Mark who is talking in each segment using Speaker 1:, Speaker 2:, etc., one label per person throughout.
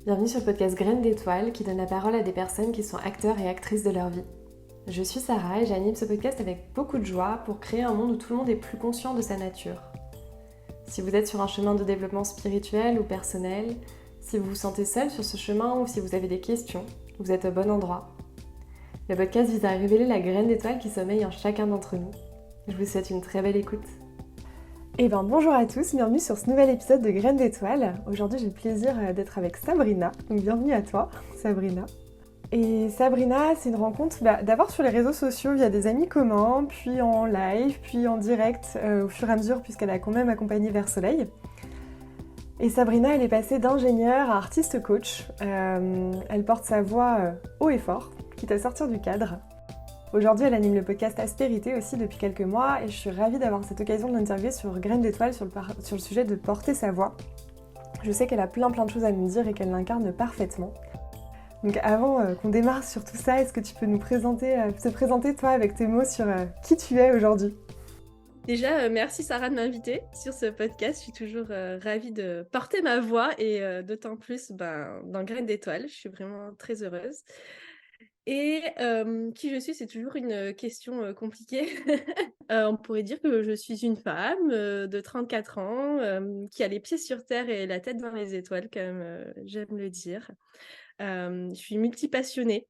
Speaker 1: Bienvenue sur le podcast Graines d'étoiles qui donne la parole à des personnes qui sont acteurs et actrices de leur vie. Je suis Sarah et j'anime ce podcast avec beaucoup de joie pour créer un monde où tout le monde est plus conscient de sa nature. Si vous êtes sur un chemin de développement spirituel ou personnel, si vous vous sentez seul sur ce chemin ou si vous avez des questions, vous êtes au bon endroit. Le podcast vise à révéler la graine d'étoile qui sommeille en chacun d'entre nous. Je vous souhaite une très belle écoute. Bonjour à tous, bienvenue sur ce nouvel épisode de Graines d'étoiles. Aujourd'hui j'ai le plaisir d'être avec Sabrina, donc bienvenue à toi Sabrina. Et Sabrina, c'est une rencontre d'abord sur les réseaux sociaux via des amis communs, puis en live, puis en direct au fur et à mesure puisqu'elle a quand même accompagné Vers Soleil. Et Sabrina, elle est passée d'ingénieure à artiste coach. Elle porte sa voix haut et fort, quitte à sortir du cadre. Aujourd'hui, elle anime le podcast Aspérité aussi depuis quelques mois et je suis ravie d'avoir cette occasion de l'interviewer sur Graines d'étoiles sur le sujet de porter sa voix. Je sais qu'elle a plein de choses à nous dire et qu'elle l'incarne parfaitement. Donc avant qu'on démarre sur tout ça, est-ce que tu peux nous te présenter toi avec tes mots sur qui tu es aujourd'hui ?
Speaker 2: Déjà, merci Sarah de m'inviter sur ce podcast. Je suis toujours ravie de porter ma voix et d'autant plus dans Graines d'étoiles. Je suis vraiment très heureuse. Et qui je suis, c'est toujours une question compliquée. On pourrait dire que je suis une femme de 34 ans qui a les pieds sur terre et la tête dans les étoiles, comme j'aime le dire. Je suis multipassionnée.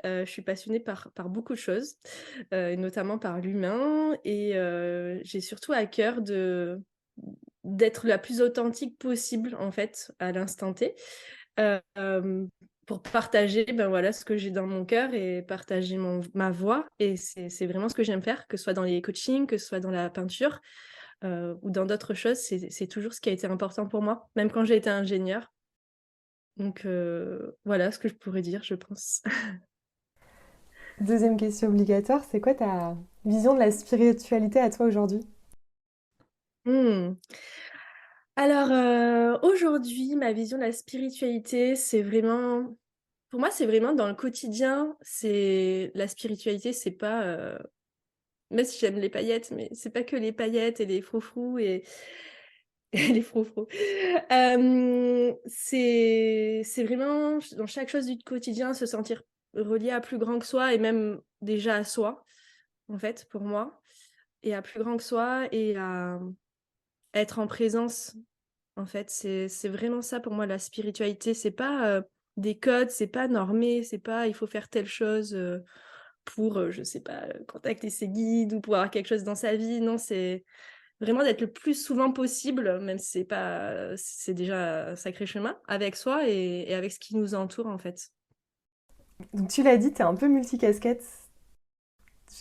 Speaker 2: Je suis passionnée par beaucoup de choses, notamment par l'humain. Et j'ai surtout à cœur d'être la plus authentique possible, en fait, à l'instant T. Euh, pour partager ce que j'ai dans mon cœur et partager ma voix. Et c'est vraiment ce que j'aime faire, que ce soit dans les coachings, que ce soit dans la peinture ou dans d'autres choses. C'est toujours ce qui a été important pour moi, même quand j'ai été ingénieure. Donc voilà ce que je pourrais dire, je pense.
Speaker 1: Deuxième question obligatoire, c'est quoi ta vision de la spiritualité à toi aujourd'hui ?
Speaker 2: Hmm. Alors aujourd'hui, ma vision de la spiritualité, pour moi, c'est vraiment dans le quotidien. C'est la spiritualité, c'est pas même si j'aime les paillettes, mais c'est pas que les paillettes et les froufrous et les froufrous. C'est vraiment dans chaque chose du quotidien se sentir relié à plus grand que soi et même déjà à soi, en fait, pour moi, et à plus grand que soi et à être en présence, en fait. C'est vraiment ça pour moi, la spiritualité. C'est pas des codes, c'est pas normé, c'est pas il faut faire telle chose pour, je sais pas, contacter ses guides ou pour avoir quelque chose dans sa vie. Non, c'est vraiment d'être le plus souvent possible, même si c'est déjà un sacré chemin, avec soi et avec ce qui nous entoure, en fait.
Speaker 1: Donc tu l'as dit, t'es un peu multicasquette.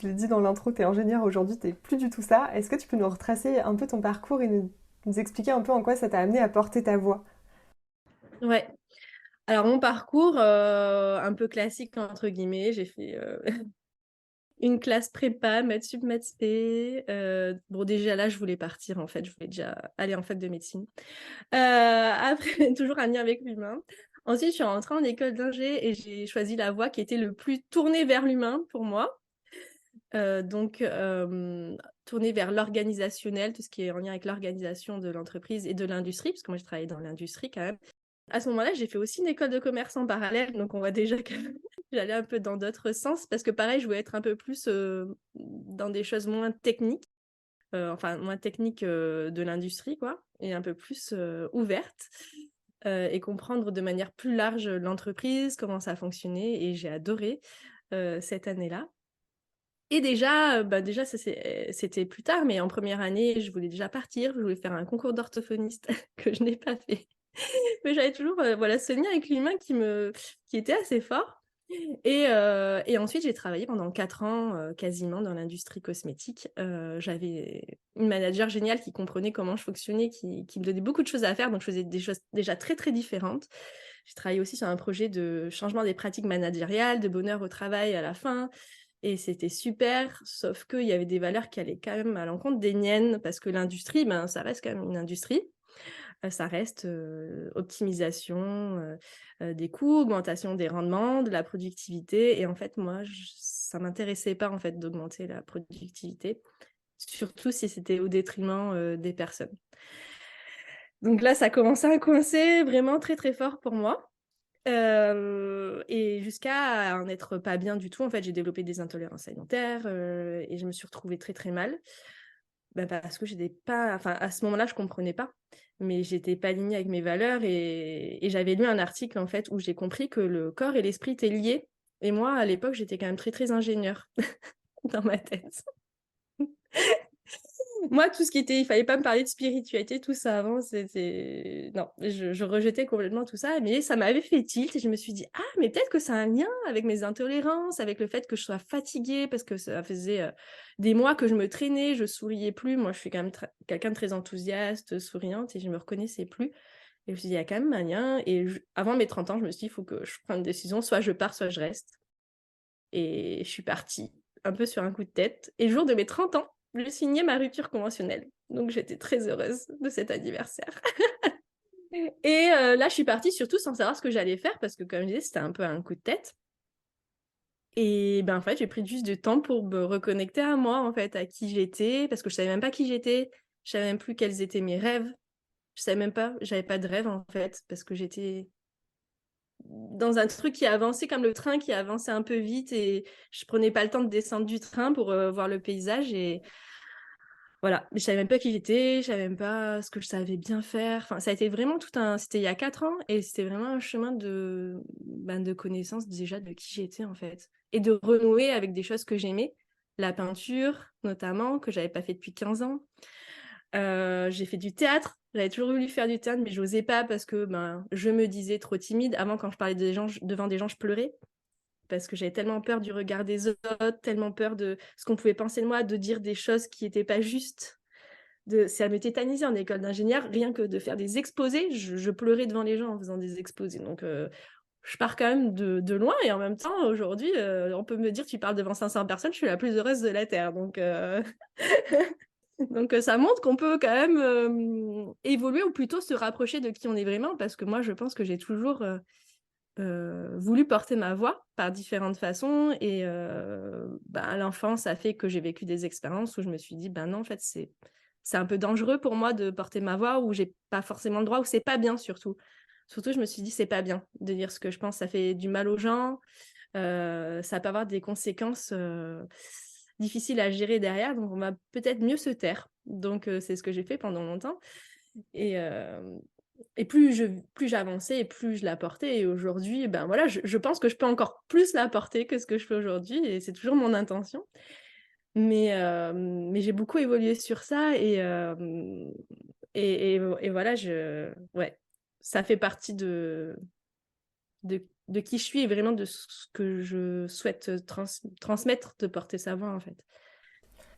Speaker 1: Je l'ai dit dans l'intro, t'es ingénieure aujourd'hui, t'es plus du tout ça. Est-ce que tu peux nous retracer un peu ton parcours et nous expliquer un peu en quoi ça t'a amené à porter ta voix ?
Speaker 2: Ouais. Alors, mon parcours, un peu classique, entre guillemets, j'ai fait une classe prépa, maths sup, maths spé. Bon, déjà là, je voulais partir, en fait. Je voulais déjà aller en fac de médecine. Après, toujours un lien avec l'humain. Ensuite, je suis rentrée en école d'ingé et j'ai choisi la voie qui était le plus tournée vers l'humain pour moi. Tournée vers l'organisationnel, tout ce qui est en lien avec l'organisation de l'entreprise et de l'industrie, parce que moi, je travaillais dans l'industrie quand même. À ce moment-là, j'ai fait aussi une école de commerce en parallèle, donc on voit déjà que j'allais un peu dans d'autres sens, parce que pareil, je voulais être un peu plus dans des choses moins techniques, moins techniques de l'industrie, quoi, et un peu plus ouvertes, et comprendre de manière plus large l'entreprise, comment ça fonctionnait, et j'ai adoré cette année-là. Et déjà c'était plus tard, mais en première année, je voulais déjà partir, je voulais faire un concours d'orthophoniste que je n'ai pas fait. Mais j'avais toujours ce lien avec l'humain qui était assez fort. Et ensuite, j'ai travaillé pendant 4 ans quasiment dans l'industrie cosmétique. J'avais une manager géniale qui comprenait comment je fonctionnais, qui me donnait beaucoup de choses à faire, donc je faisais des choses déjà très très différentes. J'ai travaillé aussi sur un projet de changement des pratiques managériales, de bonheur au travail à la fin. Et c'était super, sauf qu'il y avait des valeurs qui allaient quand même à l'encontre des miennes, parce que l'industrie, ça reste quand même une industrie. Ça reste optimisation des coûts, augmentation des rendements, de la productivité. Et en fait, moi, ça ne m'intéressait pas en fait, d'augmenter la productivité, surtout si c'était au détriment des personnes. Donc là, ça commençait à coincer vraiment très, très fort pour moi. Et jusqu'à en être pas bien du tout, en fait, j'ai développé des intolérances alimentaires et je me suis retrouvée très très mal. Parce que j'étais pas, enfin, à ce moment-là, je comprenais pas, mais j'étais pas alignée avec mes valeurs et j'avais lu un article en fait où j'ai compris que le corps et l'esprit étaient liés. Et moi, à l'époque, j'étais quand même très très ingénieure dans ma tête. Moi, tout ce qui était, il fallait pas me parler de spiritualité, tout ça avant, c'était... Non, je rejetais complètement tout ça, mais ça m'avait fait tilt et je me suis dit, ah, mais peut-être que ça a un lien avec mes intolérances, avec le fait que je sois fatiguée, parce que ça faisait des mois que je me traînais, je souriais plus. Moi, je suis quand même quelqu'un de très enthousiaste, souriante, et je me reconnaissais plus. Et je me suis dit, il y a quand même un lien. Et avant mes 30 ans, je me suis dit, il faut que je prenne une décision, soit je pars, soit je reste. Et je suis partie, un peu sur un coup de tête. Et le jour de mes 30 ans, je signais ma rupture conventionnelle. Donc j'étais très heureuse de cet anniversaire. Et là, je suis partie surtout sans savoir ce que j'allais faire parce que, comme je disais, c'était un peu un coup de tête. Et en fait, j'ai pris juste du temps pour me reconnecter à moi, en fait, à qui j'étais, parce que je savais même pas qui j'étais. Je savais même plus quels étaient mes rêves. Je savais même pas, j'avais pas de rêve, en fait, parce que j'étais dans un truc qui avançait comme le train qui avançait un peu vite et je prenais pas le temps de descendre du train pour voir le paysage et voilà, mais je savais même pas qui j'étais, je savais même pas ce que je savais bien faire. Enfin, ça a été vraiment c'était il y a 4 ans et c'était vraiment un chemin de connaissance déjà de qui j'étais en fait et de renouer avec des choses que j'aimais, la peinture notamment que j'avais pas fait depuis 15 ans. J'ai fait du théâtre. J'avais toujours voulu faire du théâtre, mais j'osais pas parce que je me disais trop timide. Avant, quand je parlais devant des gens, je pleurais parce que j'avais tellement peur du regard des autres, tellement peur de ce qu'on pouvait penser de moi, de dire des choses qui n'étaient pas justes. Ça me tétanisait en école d'ingénieur, rien que de faire des exposés. Je pleurais devant les gens en faisant des exposés. Donc, je pars quand même de loin et en même temps, aujourd'hui, on peut me dire tu parles devant 500 personnes, je suis la plus heureuse de la Terre. Donc, Donc ça montre qu'on peut quand même évoluer ou plutôt se rapprocher de qui on est vraiment parce que moi je pense que j'ai toujours voulu porter ma voix par différentes façons et à l'enfance ça a fait que j'ai vécu des expériences où je me suis dit non en fait c'est un peu dangereux pour moi de porter ma voix où j'ai pas forcément le droit ou c'est pas bien surtout je me suis dit c'est pas bien de dire ce que je pense, ça fait du mal aux gens, ça peut avoir des conséquences difficiles à gérer derrière, donc on va peut-être mieux se taire. Donc c'est ce que j'ai fait pendant longtemps. Et, plus j'avançais et plus je la portais. Et aujourd'hui, voilà, je pense que je peux encore plus la porter que ce que je fais aujourd'hui. Et c'est toujours mon intention. Mais j'ai beaucoup évolué sur ça. Et voilà, ouais, ça fait partie de qui je suis et vraiment de ce que je souhaite transmettre, de porter sa voix en fait.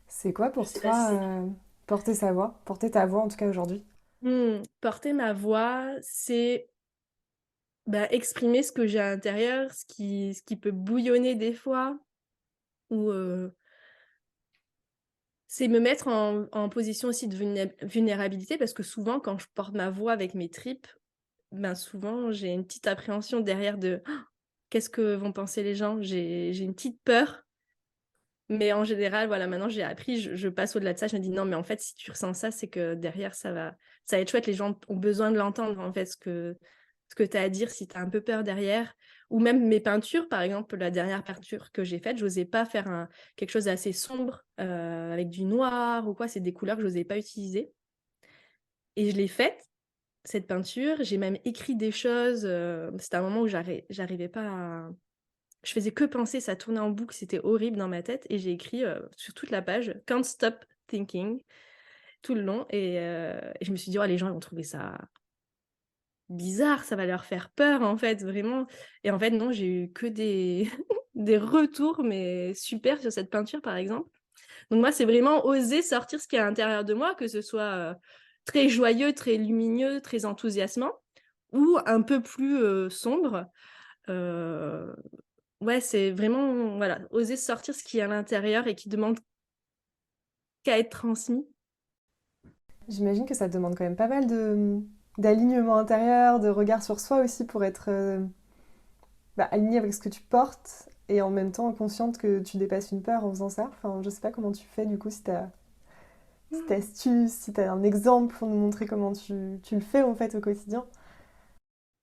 Speaker 1: C'est quoi
Speaker 2: Je
Speaker 1: pour
Speaker 2: sais pas
Speaker 1: toi
Speaker 2: si
Speaker 1: porter sa voix, porter ta voix en tout cas aujourd'hui?
Speaker 2: porter ma voix, c'est exprimer ce que j'ai à l'intérieur, ce qui peut bouillonner des fois, ou c'est me mettre en position aussi de vulnérabilité, parce que souvent, quand je porte ma voix avec mes tripes, souvent, j'ai une petite appréhension derrière de qu'est-ce que vont penser les gens. J'ai une petite peur. Mais en général, voilà, maintenant j'ai appris, je passe au-delà de ça, je me dis non, mais en fait, si tu ressens ça, c'est que derrière, ça va être chouette, les gens ont besoin de l'entendre, en fait, ce que tu as à dire, si tu as un peu peur derrière. Ou même mes peintures, par exemple, la dernière peinture que j'ai faite, j'osais pas faire quelque chose d'assez sombre, avec du noir ou quoi, c'est des couleurs que j'osais pas utiliser. Et je l'ai faite, cette peinture, j'ai même écrit des choses, c'était un moment où j'arrivais pas à... Je faisais que penser, ça tournait en boucle, c'était horrible dans ma tête. Et j'ai écrit sur toute la page Can't Stop Thinking tout le long. Et je me suis dit, oh, les gens ils vont trouver ça bizarre, ça va leur faire peur en fait, vraiment. Et en fait, non, j'ai eu que des, des retours, mais super sur cette peinture par exemple. Donc, moi, c'est vraiment oser sortir ce qui est à l'intérieur de moi, que ce soit très joyeux, très lumineux, très enthousiasmant ou un peu plus sombre. Euh, Ouais, c'est vraiment, voilà, oser sortir ce qui est à l'intérieur et qui demande qu'à être transmis.
Speaker 1: J'imagine que ça te demande quand même pas mal d'alignement intérieur, de regard sur soi aussi pour être aligné avec ce que tu portes et en même temps consciente que tu dépasses une peur en faisant ça. Enfin, je sais pas comment tu fais du coup, si t'as astuce, si t'as un exemple pour nous montrer comment tu le fais en fait au quotidien.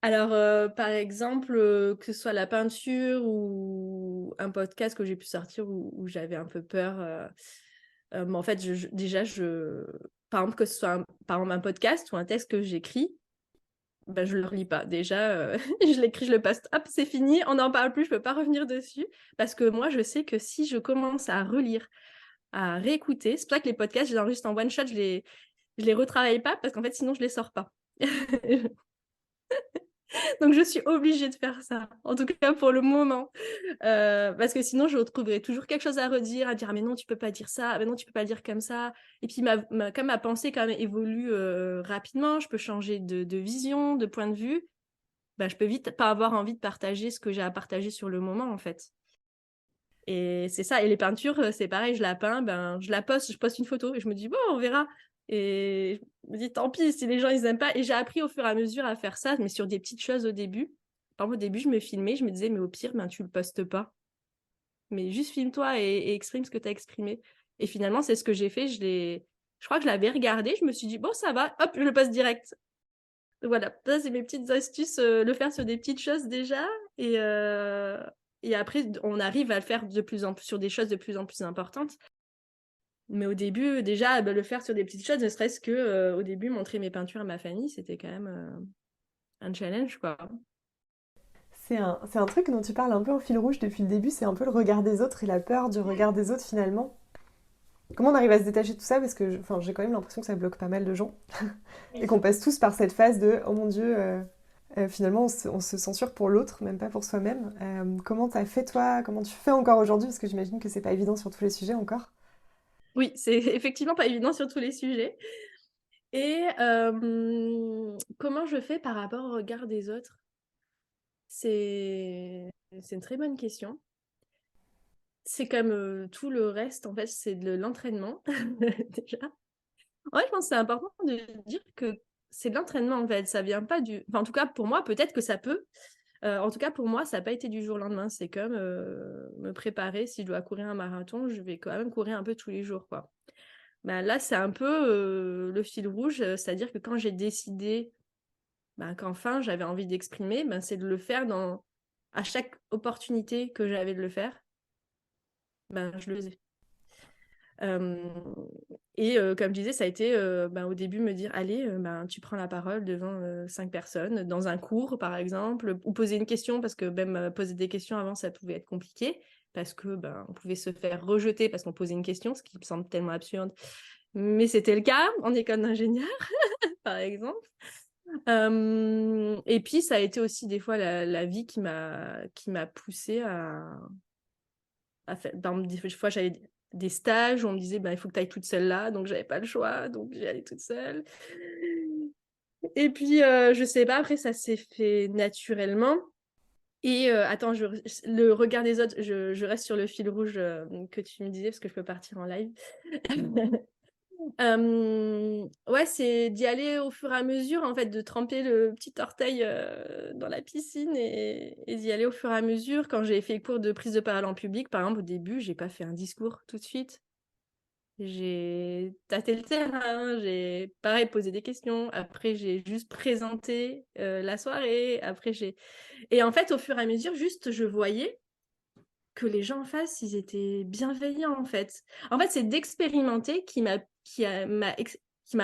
Speaker 2: Alors, par exemple, que ce soit la peinture ou un podcast que j'ai pu sortir où j'avais un peu peur, mais en fait, déjà, par exemple, que ce soit par exemple un podcast ou un texte que j'écris, ben, je le relis pas. Déjà, je l'écris, je le poste, hop, c'est fini, on n'en parle plus, je peux pas revenir dessus. Parce que moi, je sais que si je commence à relire, à réécouter, c'est pour ça que les podcasts, je les enregistre en one shot, je les retravaille pas parce qu'en fait, sinon, je les sors pas. Donc, je suis obligée de faire ça, en tout cas pour le moment. Parce que sinon, je retrouverai toujours quelque chose à redire, à dire ah, mais non, tu peux pas dire ça, ah, mais non, tu peux pas le dire comme ça. Et puis, comme ma pensée quand même évolue rapidement, je peux changer de vision, de point de vue. Bah, je peux vite pas avoir envie de partager ce que j'ai à partager sur le moment, en fait. Et c'est ça. Et les peintures, c'est pareil, je la peins, ben, je la poste, je poste une photo et je me dis, bon, on verra. Et je me dis, tant pis, si les gens, ils aiment pas. Et j'ai appris au fur et à mesure à faire ça, mais sur des petites choses au début. Par exemple, au début, je me filmais, je me disais, mais au pire, ben, tu le postes pas. Mais juste filme-toi et exprime ce que tu as exprimé. Et finalement, c'est ce que j'ai fait. Je crois que je l'avais regardé, je me suis dit, bon, ça va, hop, je le poste direct. Voilà, ça c'est mes petites astuces, le faire sur des petites choses déjà, et, euh, et après on arrive à le faire de plus en plus sur des choses de plus en plus importantes. Mais au début, déjà, le faire sur des petites choses, ne serait-ce que au début, montrer mes peintures à ma famille, c'était quand même un challenge, quoi.
Speaker 1: C'est un truc dont tu parles un peu au fil rouge depuis le début, c'est un peu le regard des autres et la peur du regard des autres finalement. Comment on arrive à se détacher de tout ça? Parce que enfin, j'ai quand même l'impression que ça bloque pas mal de gens et qu'on passe tous par cette phase de oh mon Dieu, finalement on se censure pour l'autre, même pas pour soi-même. Comment t'as fait toi? Comment tu fais encore aujourd'hui? Parce que j'imagine que c'est pas évident sur tous les sujets encore.
Speaker 2: Oui, c'est effectivement pas évident sur tous les sujets. Et comment je fais par rapport au regard des autres? C'est une très bonne question. C'est comme tout le reste, en fait, c'est de l'entraînement, déjà. Ouais, je pense que c'est important de dire que c'est de l'entraînement, en fait. Ça vient pas du... Enfin, en tout cas, pour moi, peut-être que ça peut. En tout cas, pour moi, ça n'a pas été du jour au lendemain. C'est comme me préparer. Si je dois courir un marathon, je vais quand même courir un peu tous les jours, quoi. Ben, là, c'est un peu le fil rouge. C'est-à-dire que quand j'ai décidé qu'enfin, j'avais envie d'exprimer, c'est de le faire à chaque opportunité que j'avais de le faire. Je le faisais. Euh, et comme je disais, ça a été au début me dire, allez, tu prends la parole devant 5 personnes, dans un cours par exemple, ou poser une question, parce que même poser des questions avant, ça pouvait être compliqué, parce que on pouvait se faire rejeter parce qu'on posait une question, ce qui me semble tellement absurde. Mais c'était le cas en école d'ingénieur, par exemple. Et puis, ça a été aussi des fois la vie qui m'a poussée à faire. Des fois, j'avais des stages où on me disait il faut que tu ailles toute seule là, donc j'avais pas le choix, donc j'y allais toute seule. Et puis je sais pas, après ça s'est fait naturellement. Et attends, le regard des autres, je reste sur le fil rouge que tu me disais parce que je peux partir en live. Ouais, c'est d'y aller au fur et à mesure, en fait, de tremper le petit orteil dans la piscine et d'y aller au fur et à mesure. Quand j'ai fait le cours de prise de parole en public, par exemple, au début, j'ai pas fait un discours tout de suite. J'ai tâté le terrain, j'ai pareil posé des questions. Après, j'ai juste présenté la soirée. Et en fait, au fur et à mesure, juste je voyais que les gens en face, ils étaient bienveillants en fait. En fait, c'est d'expérimenter qui m'a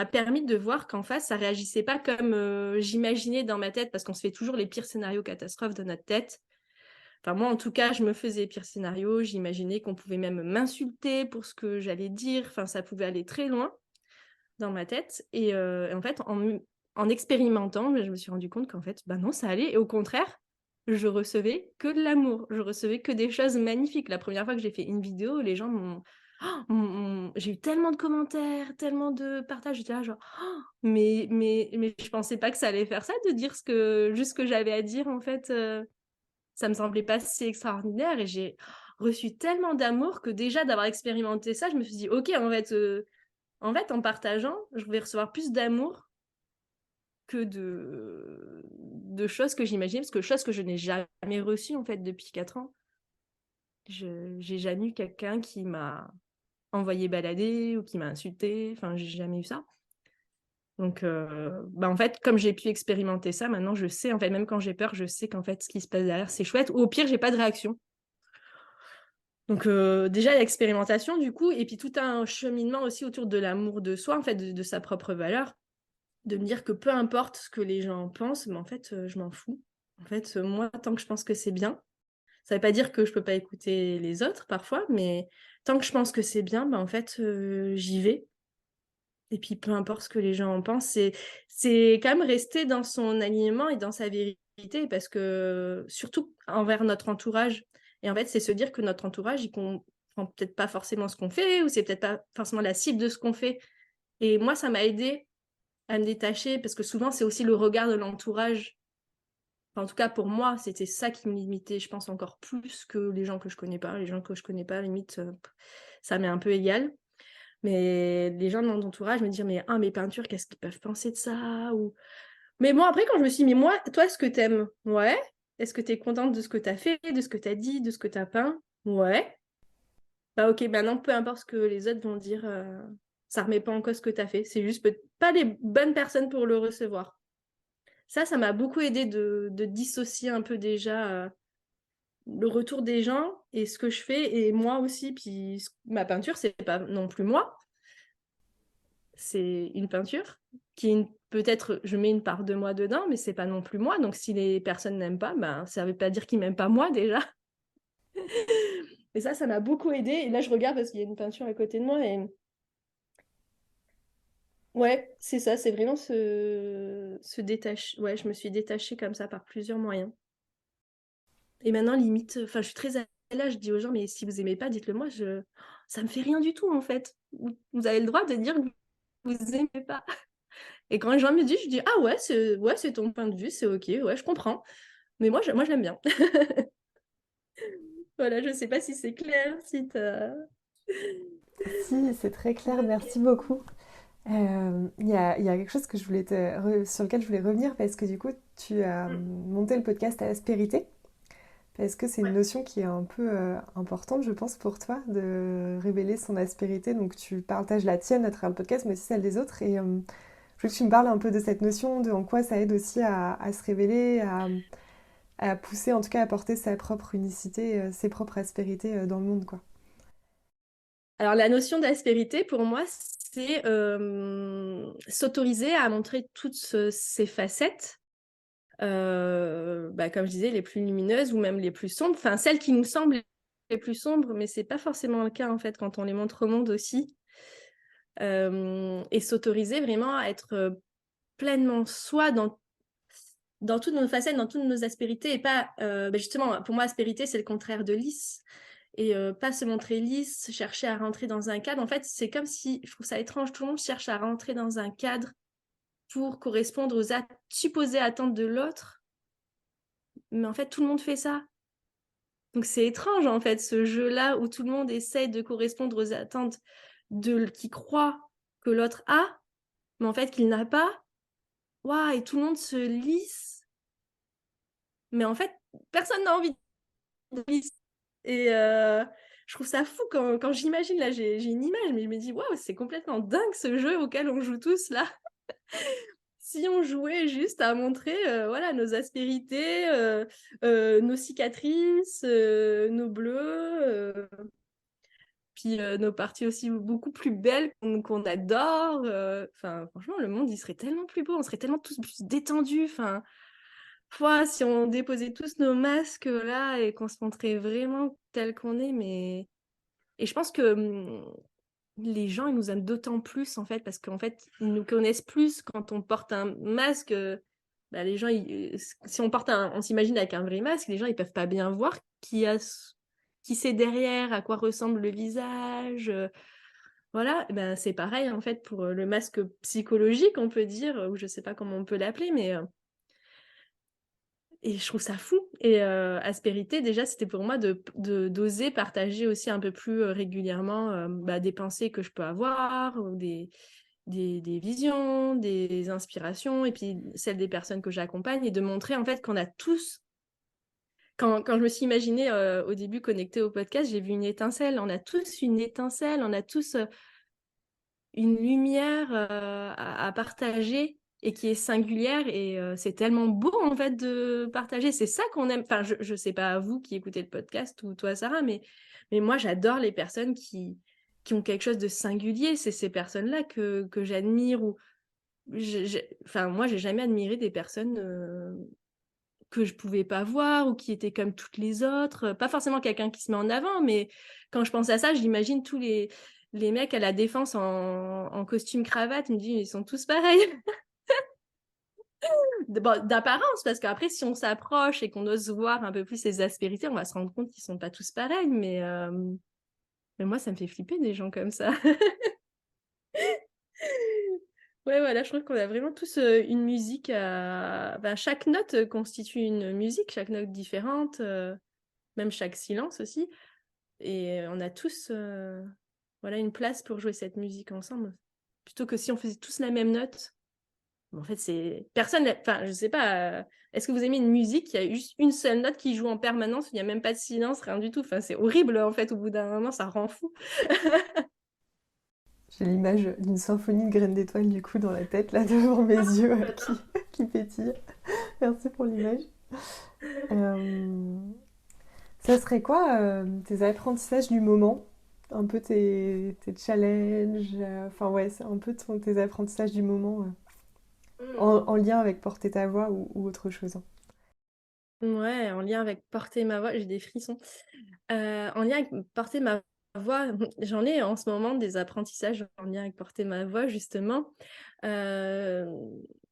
Speaker 2: permis de voir qu'en face, ça réagissait pas comme j'imaginais dans ma tête, parce qu'on se fait toujours les pires scénarios catastrophes dans notre tête. Enfin, moi, en tout cas, je me faisais les pires scénarios. J'imaginais qu'on pouvait même m'insulter pour ce que j'allais dire. Enfin, ça pouvait aller très loin dans ma tête. Et en fait, en expérimentant, je me suis rendu compte qu'en fait, non, ça allait. Et au contraire, je recevais que de l'amour. Je recevais que des choses magnifiques. La première fois que j'ai fait une vidéo, les gens m'ont... J'ai eu tellement de commentaires, tellement de partages. J'étais là genre, mais je pensais pas que ça allait faire ça, de dire juste ce que j'avais à dire, en fait. Ça me semblait pas si extraordinaire. Et j'ai reçu tellement d'amour que déjà d'avoir expérimenté ça, je me suis dit, ok, en fait, en partageant, je vais recevoir plus d'amour que de choses que j'imaginais, parce que choses que je n'ai jamais reçues, en fait, depuis 4 ans. J'ai jamais eu quelqu'un qui m'a envoyé balader ou qui m'a insulté. Enfin, j'ai jamais eu ça. Donc, en fait, comme j'ai pu expérimenter ça, maintenant, je sais, en fait, même quand j'ai peur, je sais qu'en fait, ce qui se passe derrière, c'est chouette. Ou au pire, j'ai pas de réaction. Donc, déjà, l'expérimentation, du coup, et puis tout un cheminement aussi autour de l'amour de soi, en fait, de sa propre valeur. De me dire que peu importe ce que les gens pensent, mais en fait, je m'en fous. En fait, moi, tant que je pense que c'est bien, ça veut pas dire que je peux pas écouter les autres parfois, mais tant que je pense que c'est bien, en fait, j'y vais. Et puis, peu importe ce que les gens en pensent, c'est quand même rester dans son alignement et dans sa vérité, parce que surtout envers notre entourage. Et en fait, c'est se dire que notre entourage, il comprend peut-être pas forcément ce qu'on fait, ou c'est peut-être pas forcément la cible de ce qu'on fait. Et moi, ça m'a aidé à me détacher, parce que souvent, c'est aussi le regard de l'entourage. Enfin, en tout cas, pour moi, c'était ça qui me limitait, je pense, encore plus que les gens que je connais pas. Les gens que je connais pas, limite, ça m'est un peu égal. Mais les gens de mon entourage me disent, mais mes peintures, qu'est-ce qu'ils peuvent penser de ça? Ou... Mais bon, après, quand je me suis dit, mais moi, toi, est-ce que t'aimes? Ouais. Est-ce que t'es contente de ce que t'as fait, de ce que t'as dit, de ce que t'as peint? Ouais. Bah ok, non, peu importe ce que les autres vont dire, ça remet pas en cause ce que t'as fait. C'est juste pas les bonnes personnes pour le recevoir. Ça m'a beaucoup aidé de dissocier un peu déjà le retour des gens et ce que je fais, et moi aussi. Puis ma peinture, c'est pas non plus moi. C'est une peinture peut-être, je mets une part de moi dedans, mais c'est pas non plus moi. Donc si les personnes n'aiment pas, ça veut pas dire qu'ils m'aiment pas moi déjà. Et ça m'a beaucoup aidé. Et là, je regarde parce qu'il y a une peinture à côté de moi. Et ouais, c'est ça, c'est vraiment se détacher. Ouais, je me suis détachée comme ça par plusieurs moyens. Et maintenant, limite, enfin, je suis très à là, je dis aux gens, mais si vous aimez pas, dites-le moi, ça me fait rien du tout, en fait. Vous avez le droit de dire que vous aimez pas. Et quand les gens me disent, je dis, ah ouais, c'est ton point de vue, c'est ok, ouais, je comprends. Mais moi, je l'aime bien. Voilà, je sais pas si c'est clair, si t'as...
Speaker 1: Si, c'est très clair, merci beaucoup. Il y a quelque chose que sur lequel je voulais revenir parce que du coup, tu as monté le podcast à Aspérité. Parce que c'est une notion qui est un peu importante, je pense, pour toi, de révéler son aspérité. Donc tu partages la tienne à travers le podcast, mais aussi celle des autres. Et je veux que tu me parles un peu de cette notion, de en quoi ça aide aussi à se révéler, à pousser, en tout cas, à porter sa propre unicité, ses propres aspérités dans le monde, quoi.
Speaker 2: Alors, la notion d'aspérité, pour moi, c'est s'autoriser à montrer toutes ces facettes, comme je disais, les plus lumineuses ou même les plus sombres, enfin, celles qui nous semblent les plus sombres, mais c'est pas forcément le cas, en fait, quand on les montre au monde aussi. Et s'autoriser vraiment à être pleinement soi dans toutes nos facettes, dans toutes nos aspérités, et pas, justement, pour moi, aspérité, c'est le contraire de lisse. Et pas se montrer lisse, chercher à rentrer dans un cadre. En fait, c'est comme si, je trouve ça étrange, tout le monde cherche à rentrer dans un cadre pour correspondre aux supposées attentes de l'autre. Mais en fait, tout le monde fait ça. Donc c'est étrange, en fait, ce jeu-là où tout le monde essaye de correspondre aux attentes qui croit que l'autre a, mais en fait qu'il n'a pas. Waouh, et tout le monde se lisse. Mais en fait, personne n'a envie de lisse. Et je trouve ça fou quand j'imagine, là, j'ai une image, mais je me dis, waouh, c'est complètement dingue ce jeu auquel on joue tous, là. Si on jouait juste à montrer voilà, nos aspérités, nos cicatrices, nos bleus, puis nos parties aussi beaucoup plus belles qu'on adore. Enfin, franchement, le monde, il serait tellement plus beau, on serait tellement tous plus détendus. Enfin, si on déposait tous nos masques là et qu'on se montrait vraiment tel qu'on est, mais... Et je pense que les gens, ils nous aiment d'autant plus, en fait, parce qu'en fait, ils nous connaissent plus quand on porte un masque. Les gens, si on s'imagine avec un vrai masque, les gens, ils peuvent pas bien voir qui c'est derrière, à quoi ressemble le visage. Voilà, c'est pareil, en fait, pour le masque psychologique, on peut dire, ou je sais pas comment on peut l'appeler, mais... Et je trouve ça fou. Et Aspérité, déjà, c'était pour moi d'oser partager aussi un peu plus régulièrement des pensées que je peux avoir, ou des visions, des inspirations, et puis celles des personnes que j'accompagne, et de montrer en fait qu'on a tous... Quand je me suis imaginée au début connectée au podcast, j'ai vu une étincelle. On a tous une étincelle, on a tous une lumière à partager et qui est singulière. Et c'est tellement beau, en fait, de partager. C'est ça qu'on aime. Enfin, je sais pas vous qui écoutez le podcast ou toi, Sarah, mais moi, j'adore les personnes qui ont quelque chose de singulier. C'est ces personnes-là que j'admire. Enfin, moi, j'ai jamais admiré des personnes que je pouvais pas voir ou qui étaient comme toutes les autres. Pas forcément quelqu'un qui se met en avant, mais quand je pense à ça, j'imagine tous les mecs à la défense en costume cravate. Je me dis, ils sont tous pareils. Bon, d'apparence, parce qu'après, si on s'approche et qu'on ose voir un peu plus ces aspérités, on va se rendre compte qu'ils sont pas tous pareils. Mais moi, ça me fait flipper des gens comme ça. Ouais, voilà, je trouve qu'on a vraiment tous une musique ben, chaque note constitue une musique, chaque note différente, même chaque silence aussi. Et on a tous voilà, une place pour jouer cette musique ensemble. Plutôt que si on faisait tous la même note. En fait, c'est... Personne... Enfin, je sais pas... Est-ce que vous aimez une musique, il y a juste une seule note qui joue en permanence, il n'y a même pas de silence, rien du tout. Enfin, c'est horrible, en fait, au bout d'un moment, ça rend fou.
Speaker 1: J'ai l'image d'une symphonie de graines d'étoiles du coup dans la tête là devant mes yeux qui pétillent. Merci pour l'image. Euh, Ça serait quoi tes apprentissages du moment? Un peu tes challenges, enfin ouais, c'est un peu tes apprentissages du moment en lien avec porter ta voix ou autre chose.
Speaker 2: Ouais, en lien avec porter ma voix, j'ai des frissons. En lien avec porter ma voix, j'en ai en ce moment des apprentissages en lien avec porter ma voix, justement. Euh,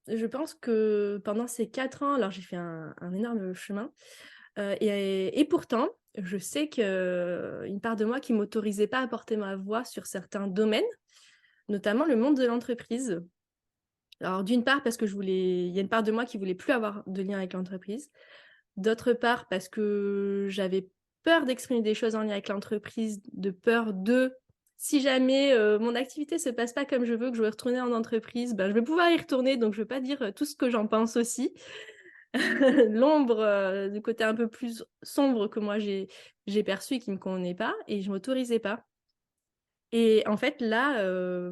Speaker 2: je pense que pendant ces 4 ans, alors j'ai fait un énorme chemin, et pourtant, je sais qu'une part de moi qui m'autorisait pas à porter ma voix sur certains domaines, notamment le monde de l'entreprise. Alors d'une part parce que il y a une part de moi qui voulait plus avoir de lien avec l'entreprise. D'autre part, parce que j'avais peur d'exprimer des choses en lien avec l'entreprise, de peur de, si jamais mon activité se passe pas comme je veux, que je veux retourner en entreprise, ben, je vais pouvoir y retourner, donc je vais pas dire tout ce que j'en pense aussi. L'ombre du côté un peu plus sombre que moi j'ai perçu et qui me convenait pas, et je m'autorisais pas. Et en fait, là,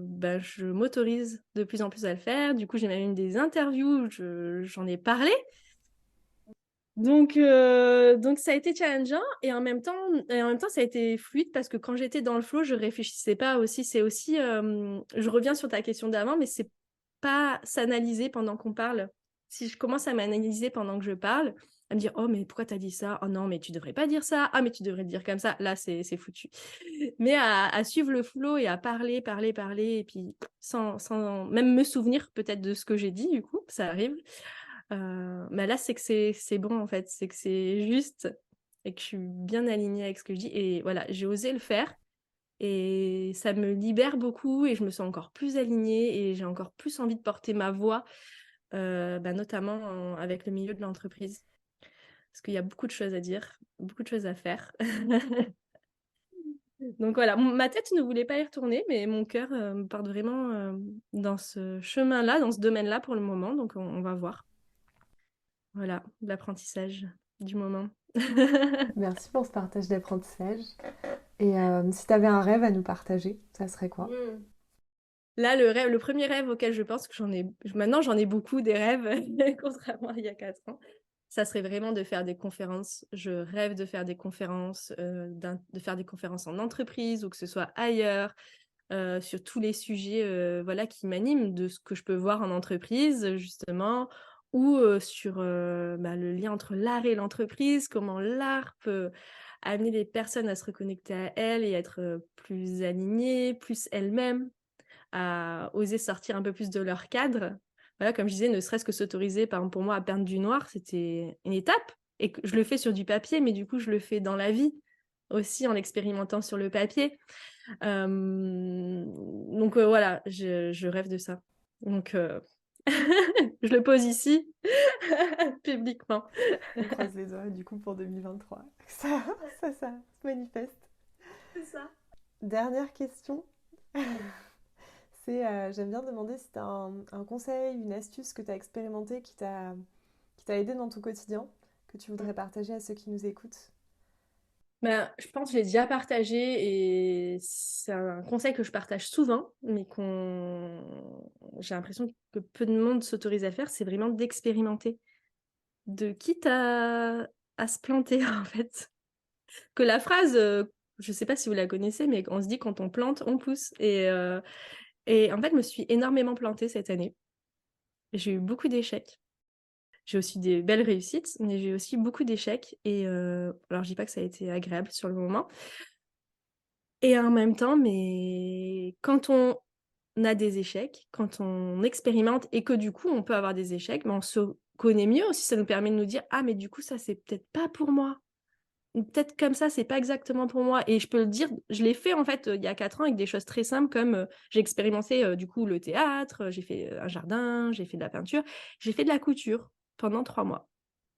Speaker 2: ben, je m'autorise de plus en plus à le faire. Du coup, j'ai même eu des interviews, j'en ai parlé. Donc ça a été challengeant et en même temps ça a été fluide parce que quand j'étais dans le flow, je réfléchissais pas aussi. C'est aussi, je reviens sur ta question d'avant, mais c'est pas s'analyser pendant qu'on parle. Si je commence à m'analyser pendant que je parle, à me dire oh mais pourquoi t'as dit ça? Oh non mais tu devrais pas dire ça. Ah mais tu devrais dire comme ça. Là c'est foutu. Mais à suivre le flow et à parler, parler, parler et puis sans même me souvenir peut-être de ce que j'ai dit du coup, ça arrive. Mais là, c'est que c'est bon, en fait. C'est que c'est juste et que je suis bien alignée avec ce que je dis. Et voilà, j'ai osé le faire. Et ça me libère beaucoup et je me sens encore plus alignée et j'ai encore plus envie de porter ma voix, bah, notamment avec le milieu de l'entreprise. Parce qu'il y a beaucoup de choses à dire, beaucoup de choses à faire. Donc voilà, ma tête ne voulait pas y retourner, mais mon cœur me porte vraiment dans ce chemin-là, dans ce domaine-là pour le moment. Donc on va voir. Voilà, l'apprentissage du moment.
Speaker 1: Merci pour ce partage d'apprentissage. Et si tu avais un rêve à nous partager, ça serait quoi?
Speaker 2: Mm. Là, le premier rêve auquel je pense que maintenant j'en ai beaucoup des rêves, contrairement à il y a 4 ans. Ça serait vraiment de faire des conférences. Je rêve de faire des conférences, de faire des conférences en entreprise ou que ce soit ailleurs, sur tous les sujets voilà, qui m'animent, de ce que je peux voir en entreprise, justement, ou sur bah, le lien entre l'art et l'entreprise, comment l'art peut amener les personnes à se reconnecter à elles et être plus alignées, plus elles-mêmes, à oser sortir un peu plus de leur cadre. Voilà, comme je disais, ne serait-ce que s'autoriser, par exemple, pour moi, à peindre du noir, c'était une étape. Et que je le fais sur du papier, mais du coup, je le fais dans la vie aussi en expérimentant sur le papier. Donc voilà, je rêve de ça. Donc je le pose ici, publiquement.
Speaker 1: On croise les doigts du coup pour 2023. Ça se manifeste.
Speaker 2: C'est ça.
Speaker 1: Dernière question. C'est, j'aime bien demander si tu as un conseil, une astuce que tu as expérimenté qui t'a aidé dans ton quotidien, que tu voudrais partager à ceux qui nous écoutent.
Speaker 2: Je pense que je l'ai déjà partagé et c'est un conseil que je partage souvent, mais j'ai l'impression que peu de monde s'autorise à faire, c'est vraiment d'expérimenter. De quitte à se planter en fait. Que la phrase, je sais pas si vous la connaissez, mais on se dit: «Quand on plante, on pousse» et en fait, je me suis énormément plantée cette année. J'ai eu beaucoup d'échecs. J'ai aussi des belles réussites, mais j'ai aussi beaucoup d'échecs et alors je dis pas que ça a été agréable sur le moment et en même temps, mais quand on a des échecs, quand on expérimente et que du coup, on peut avoir des échecs, mais on se connaît mieux aussi. Ça nous permet de nous dire: «Ah mais du coup, ça, c'est peut-être pas pour moi». Ou peut-être comme ça, c'est pas exactement pour moi et je peux le dire, je l'ai fait en fait, il y a 4 ans avec des choses très simples comme, j'ai expérimenté, du coup le théâtre, j'ai fait, un jardin, j'ai fait de la peinture, j'ai fait de la couture pendant 3 mois.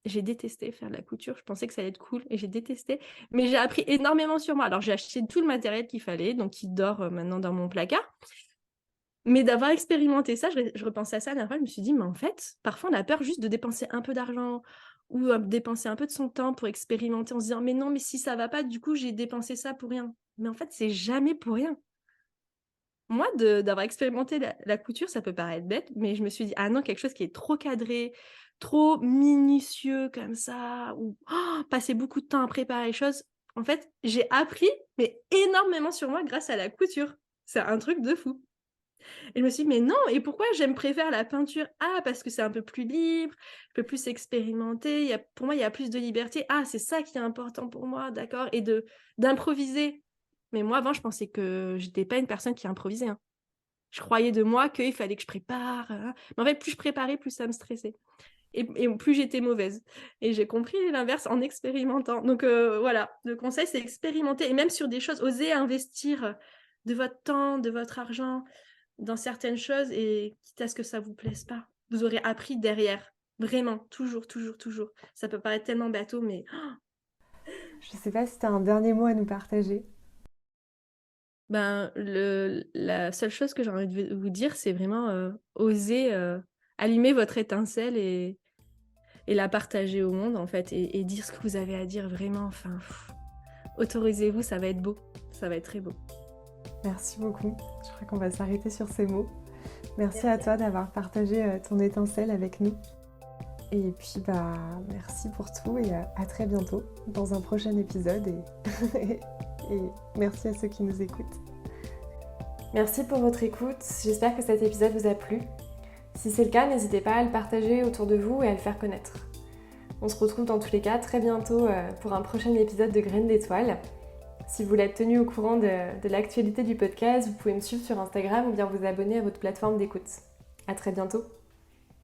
Speaker 2: J'ai détesté faire de la couture, je pensais que ça allait être cool et j'ai détesté, mais j'ai appris énormément sur moi. Alors j'ai acheté tout le matériel qu'il fallait, donc qui dort, maintenant dans mon placard, mais d'avoir expérimenté ça, je repensais à ça la dernière fois, je me suis dit: «Mais en fait, parfois on a peur juste de dépenser un peu d'argent ou, dépenser un peu de son temps pour expérimenter en se disant: "Mais non, mais si ça va pas, du coup, j'ai dépensé ça pour rien"». Mais en fait, c'est jamais pour rien. Moi, d'avoir expérimenté la couture, ça peut paraître bête, mais je me suis dit: «Ah non, quelque chose qui est trop cadré, trop minutieux comme ça ou passer beaucoup de temps à préparer les choses». En fait, j'ai appris, mais énormément sur moi grâce à la couture. C'est un truc de fou. Et je me suis dit: «Mais non et pourquoi préfère la peinture? Ah parce que c'est un peu plus libre, je peux plus expérimenter, pour moi, il y a plus de liberté. Ah c'est ça qui est important pour moi, d'accord» et d'improviser. Mais moi avant, je pensais que j'étais pas une personne qui improvisait, hein. Je croyais de moi qu'il fallait que je prépare, mais en fait, plus je préparais, plus ça me stressait et plus j'étais mauvaise et j'ai compris l'inverse en expérimentant. Donc voilà, le conseil, c'est expérimenter et même sur des choses, oser investir, de votre temps, de votre argent dans certaines choses et quitte à ce que ça vous plaise pas, vous aurez appris derrière. Vraiment, toujours, toujours, toujours. Ça peut paraître tellement bateau, mais
Speaker 1: Je sais pas si tu as un dernier mot à nous partager.
Speaker 2: la seule chose que j'ai envie de vous dire, c'est vraiment oser allumer votre étincelle et la partager au monde, en fait, et dire ce que vous avez à dire vraiment. Enfin, autorisez-vous, ça va être beau. Ça va être très beau.
Speaker 1: Merci beaucoup. Je crois qu'on va s'arrêter sur ces mots. Merci à toi d'avoir partagé ton étincelle avec nous. Et puis, merci pour tout et à très bientôt dans un prochain épisode. Et merci à ceux qui nous écoutent. Merci pour votre écoute. J'espère que cet épisode vous a plu. Si c'est le cas, n'hésitez pas à le partager autour de vous et à le faire connaître. On se retrouve dans tous les cas très bientôt pour un prochain épisode de Graines d'étoiles. Si vous voulez être tenu au courant de l'actualité du podcast, vous pouvez me suivre sur Instagram ou bien vous abonner à votre plateforme d'écoute. À très bientôt.